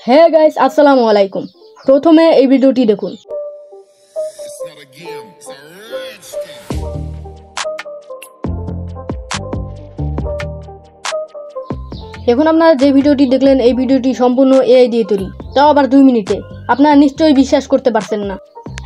হ্যাঁ গাইস, আসসালামু আলাইকুম। প্রথমে এই ভিডিওটি দেখুন। এখন আপনারা যে ভিডিওটি দেখলেন এই ভিডিওটি সম্পূর্ণ এআই দিয়ে তৈরি, তাও আবার 2 মিনিটে। আপনারা নিশ্চয়ই বিশ্বাস করতে পারছেন না।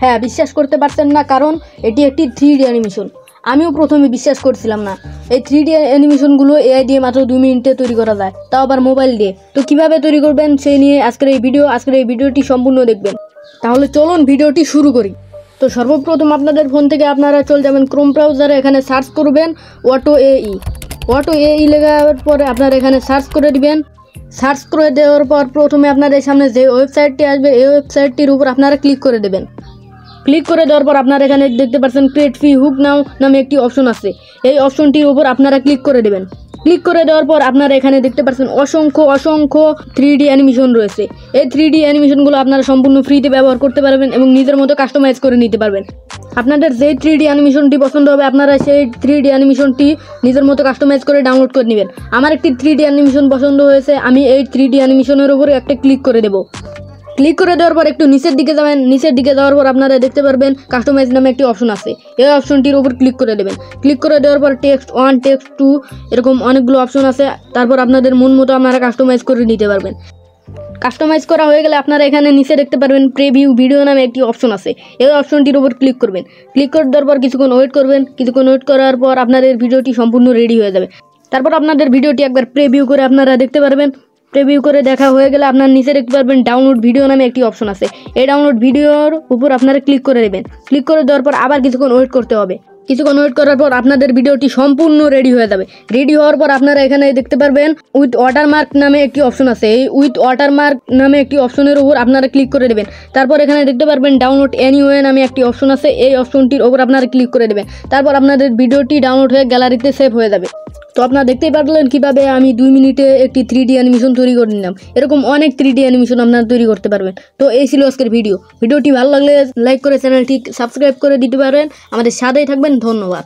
হ্যাঁ, বিশ্বাস করতে পারছেন না কারণ এটি একটি 3D অ্যানিমেশন। আমিও প্রথমে বিশ্বাস করছিলাম না। এই 3D অ্যানিমেশনগুলো এআই দিয়ে মাত্র 2 মিনিটে তৈরি করা যায়, তাও আবার মোবাইল দিয়ে। তো কিভাবে তৈরি করবেন সেই নিয়ে আজকের এই ভিডিওটি সম্পূর্ণ দেখবেন। তাহলে চলুন ভিডিওটি শুরু করি। তো সর্বপ্রথম আপনাদের ফোন থেকে আপনারা চলে যাবেন ক্রোম ব্রাউজারে, এখানে সার্চ করবেন অটো এআই লেখার পরে আপনারা এখানে সার্চ করে দিবেন। সার্চ করে দেওয়ার পর প্রথমে আপনাদের সামনে যে ওয়েবসাইটটি আসবে এই ওয়েবসাইটটির উপর আপনারা ক্লিক করে দেবেন। ক্লিক করে দেওয়ার পর আপনারা এখানে দেখতে পাচ্ছেন ক্রিয়েট ফ্রি হুক নাও নামে একটি অপশন আছে। এই অপশনটির উপর আপনারা ক্লিক করে দেবেন। ক্লিক করে দেওয়ার পর আপনারা এখানে দেখতে পাচ্ছেন অসংখ্য 3D অ্যানিমেশন রয়েছে। এই 3D অ্যানিমেশনগুলো আপনারা সম্পূর্ণ ফ্রিতে ব্যবহার করতে পারবেন এবং নিজের মতো কাস্টমাইজ করে নিতে পারবেন। আপনাদের যে 3D অ্যানিমেশনটি পছন্দ হবে আপনারা সেই 3D অ্যানিমেশনটি নিজের মতো কাস্টমাইজ করে ডাউনলোড করে নেবেন। আমার একটি 3D অ্যানিমেশন পছন্দ হয়েছে, আমি এই 3D অ্যানিমেশনের উপরে একটা ক্লিক করে দেবো। ক্লিক করে দেওয়ার পর একটু নিচের দিকে যাবেন। নিচের দিকে যাওয়ার পর আপনারা দেখতে পারবেন কাস্টমাইজ নামে একটি অপশন আছে। এই অপশনটির উপর ক্লিক করে দেবেন। ক্লিক করে দেওয়ার পর টেক্সট 1 টেক্সট 2 এরকম অনেকগুলো অপশন আছে। তারপর আপনাদের মন মতো আপনারা কাস্টমাইজ করে নিতে পারবেন। কাস্টমাইজ করা হয়ে গেলে আপনারা এখানে নিচে দেখতে পারবেন প্রিভিউ ভিডিও নামে একটি অপশন আছে। এই অপশনটির উপর ক্লিক করবেন। ক্লিক করে দেওয়ার পর কিছুক্ষণ ওয়েট করবেন। কিছুক্ষণ ওয়েট করার পর আপনাদের ভিডিওটি সম্পূর্ণ রেডি হয়ে যাবে। তারপর আপনাদের ভিডিওটি একবার প্রিভিউ করে আপনারা দেখতে পারবেন। প্রিভিউ করে দেখা হয়ে গেলে আপনার নিচে দেখতে পারবেন ডাউনলোড ভিডিও নামে একটি অপশন আছে। এই ডাউনলোড ভিডিওর উপর আপনারা ক্লিক করে দেবেন। ক্লিক করে দেওয়ার পর আবার কিছুক্ষণ ওয়েট করতে হবে। কিছুক্ষণ ওয়েট করার পর আপনাদের ভিডিওটি সম্পূর্ণ রেডি হয়ে যাবে। রেডি হওয়ার পর আপনারা এখানে দেখতে পারবেন উইথ ওয়াটারমার্ক নামে একটি অপশন আছে। এই উইথ ওয়াটারমার্ক নামে একটি অপশনের উপর আপনারা ক্লিক করে দেবেন। তারপর এখানে দেখতে পারবেন ডাউনলোড এনিওয়ে নামে একটি অপশন আছে। এই অপশনটির উপর আপনারা ক্লিক করে দেবেন। তারপর আপনাদের ভিডিওটি ডাউনলোড হয়ে গ্যালারিতে সেভ হয়ে যাবে। তো আপনারা দেখতেই পারলেন কিভাবে আমি 2 মিনিটে একটি 3D অ্যানিমেশন তৈরি করে নিলাম। এরকম অনেক 3D অ্যানিমেশন আপনারা তৈরি করতে পারবেন। তো এই ছিল আজকের ভিডিওটি ভালো লাগলে লাইক করে চ্যানেলটি সাবস্ক্রাইব করে দিতে পারেন। আমাদের সাথেই থাকবেন। ধন্যবাদ।